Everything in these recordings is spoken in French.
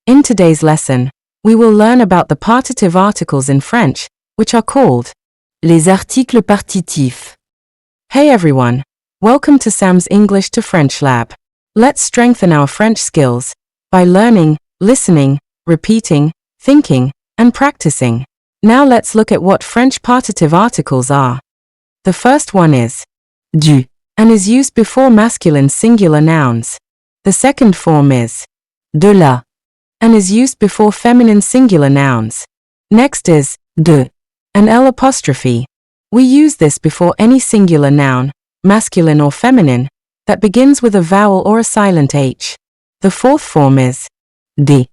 In today's lesson, we will learn about the partitive articles in French, which are called les articles partitifs. Hey everyone, welcome to Sam's English to French Lab. Let's strengthen our French skills by learning, listening, repeating, thinking, and practicing. Now let's look at what French partitive articles are. The first one is du, and is used before masculine singular nouns. The second form is de la, and is used before feminine singular nouns. Next is de, an L apostrophe. We use this before any singular noun, masculine or feminine, that begins with a vowel or a silent H. The fourth form is de.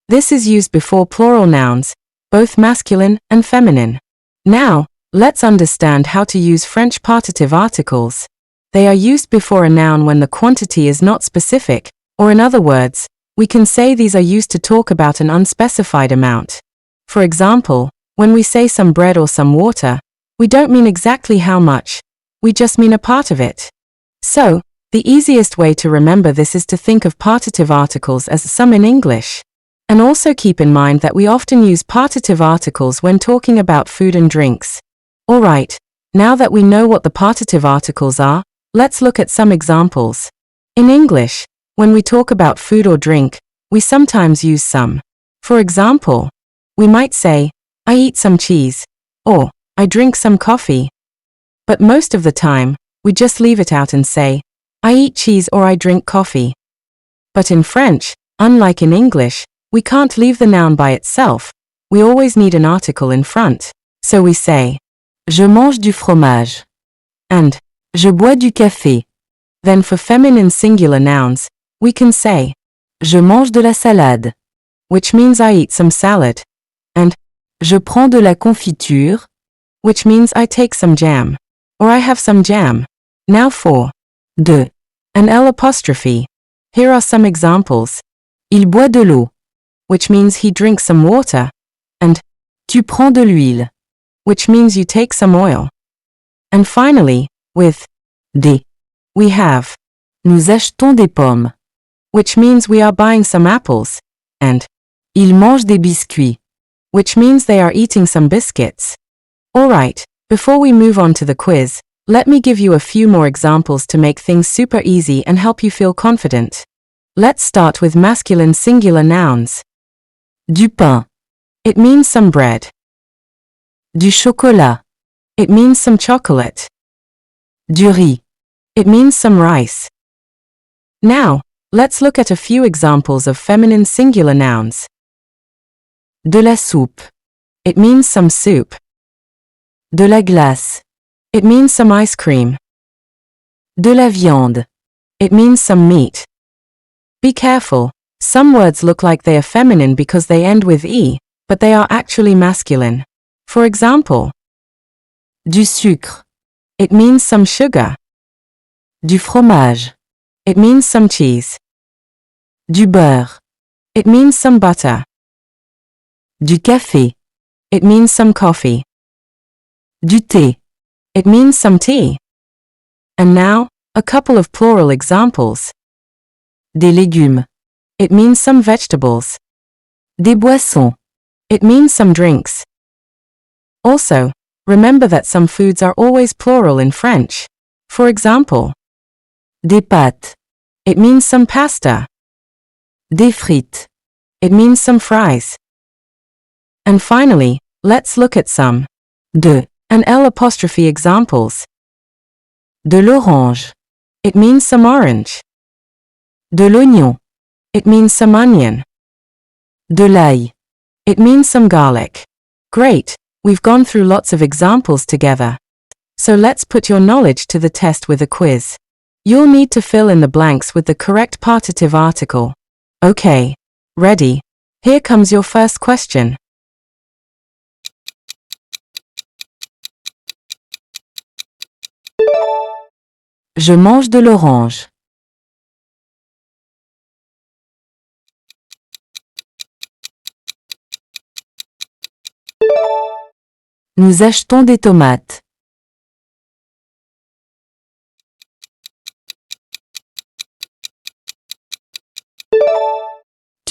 This is used before plural nouns, both masculine and feminine. Now, let's understand how to use French partitive articles. They are used before a noun when the quantity is not specific, or in other words, we can say these are used to talk about an unspecified amount. For example, when we say some bread or some water, we don't mean exactly how much, we just mean a part of it. So, the easiest way to remember this is to think of partitive articles as some in English. And also keep in mind that we often use partitive articles when talking about food and drinks. Alright, now that we know what the partitive articles are, let's look at some examples. In English, when we talk about food or drink, we sometimes use some. For example, we might say, I eat some cheese, or I drink some coffee. But most of the time, we just leave it out and say, I eat cheese or I drink coffee. But in French, unlike in English, we can't leave the noun by itself, we always need an article in front. So we say, je mange du fromage, and je bois du café. Then for feminine singular nouns, we can say, je mange de la salade, which means I eat some salad, and je prends de la confiture, which means I take some jam, or I have some jam. Now for de, an L apostrophe. Here are some examples. Il boit de l'eau, which means he drinks some water, and tu prends de l'huile, which means you take some oil. And finally, with des, we have nous achetons des pommes, which means we are buying some apples, and ils mangent des biscuits, which means they are eating some biscuits. Alright, before we move on to the quiz, let me give you a few more examples to make things super easy and help you feel confident. Let's start with masculine singular nouns. Du pain. It means some bread. Du chocolat. It means some chocolate. Du riz. It means some rice. Now, let's look at a few examples of feminine singular nouns. De la soupe. It means some soup. De la glace. It means some ice cream. De la viande. It means some meat. Be careful, some words look like they are feminine because they end with E, but they are actually masculine. For example, du sucre. It means some sugar. Du fromage. It means some cheese. Du beurre. It means some butter. Du café. It means some coffee. Du thé. It means some tea. And now, a couple of plural examples. Des légumes. It means some vegetables. Des boissons. It means some drinks. Also, remember that some foods are always plural in French. For example, des pâtes. It means some pasta. Des frites. It means some fries. And finally, let's look at some de and L apostrophe examples. De l'orange. It means some orange. De l'oignon. It means some onion. De l'ail. It means some garlic. Great, we've gone through lots of examples together. So let's put your knowledge to the test with a quiz. You'll need to fill in the blanks with the correct partitive article. Okay, ready? Here comes your first question. Je mange de l'orange. Nous achetons des tomates.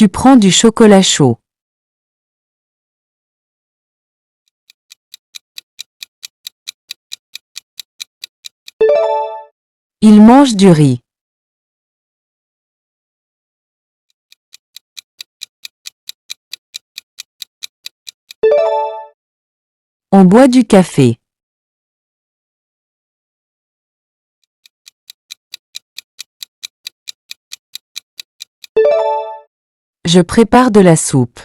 Tu prends du chocolat chaud. Il mange du riz. On boit du café. Je prépare de la soupe.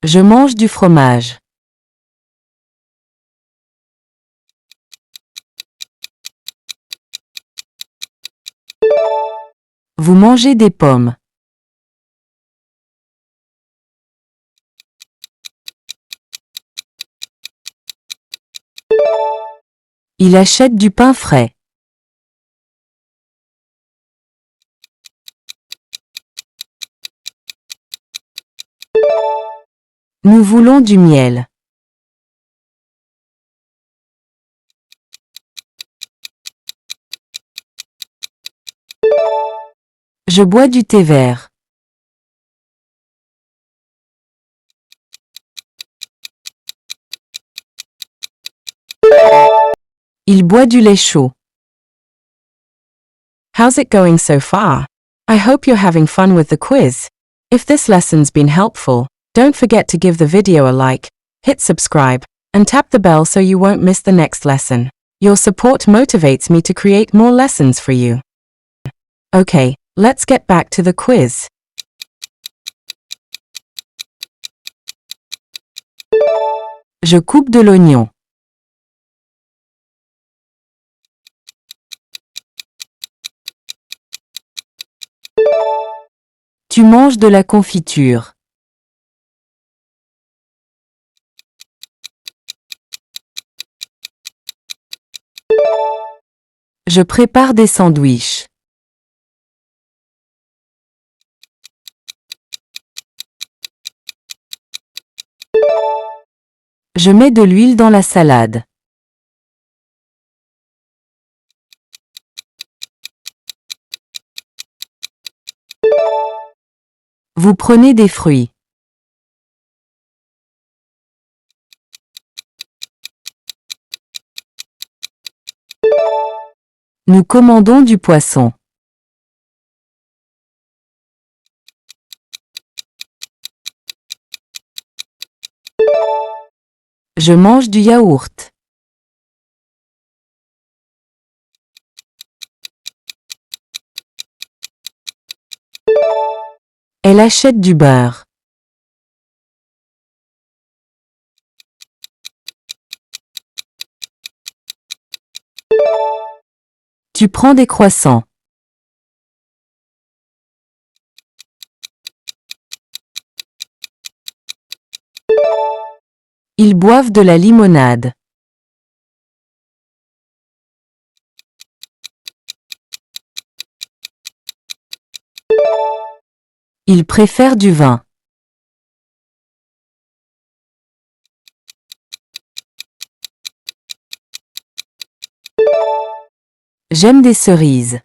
Je mange du fromage. Vous mangez des pommes. Il achète du pain frais. Nous voulons du miel. Je bois du thé vert. Il boit du lait chaud. How's it going so far? I hope you're having fun with the quiz. If this lesson's been helpful, don't forget to give the video a like, hit subscribe, and tap the bell so you won't miss the next lesson. Your support motivates me to create more lessons for you. Okay, let's get back to the quiz. Je coupe de l'oignon. Tu manges de la confiture. Je prépare des sandwichs. Je mets de l'huile dans la salade. Vous prenez des fruits. Nous commandons du poisson. Je mange du yaourt. Elle achète du beurre. Tu prends des croissants. Ils boivent de la limonade. Ils préfèrent du vin. J'aime des cerises.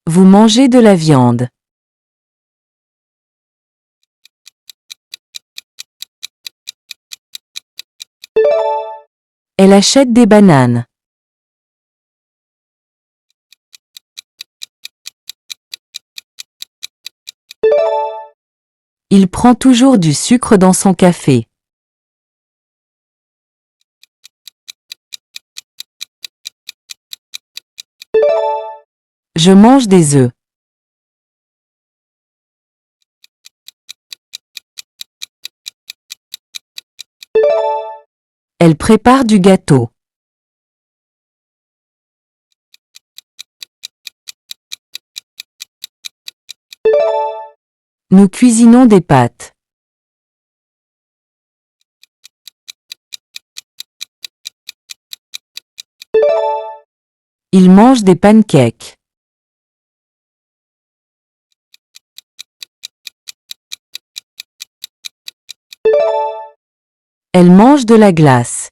Vous mangez de la viande. Elle achète des bananes. Il prend toujours du sucre dans son café. Je mange des œufs. Elle prépare du gâteau. Nous cuisinons des pâtes. Il mange des pancakes. Elle mange de la glace.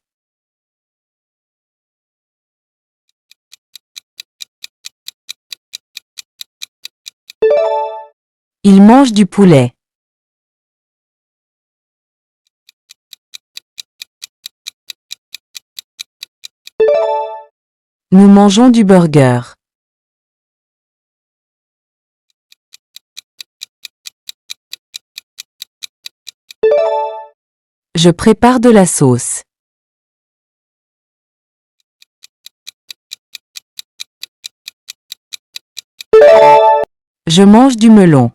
Il mange du poulet. Nous mangeons du burger. Je prépare de la sauce. Je mange du melon.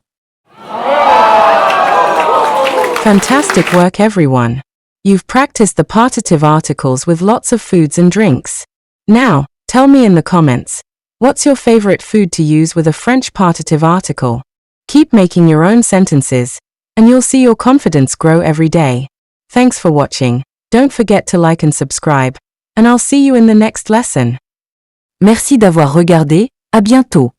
Fantastic work, everyone. You've practiced the partitive articles with lots of foods and drinks. Now, tell me in the comments, what's your favorite food to use with a French partitive article? Keep making your own sentences, and you'll see your confidence grow every day. Thanks for watching. Don't forget to like and subscribe, and I'll see you in the next lesson. Merci d'avoir regardé. À bientôt.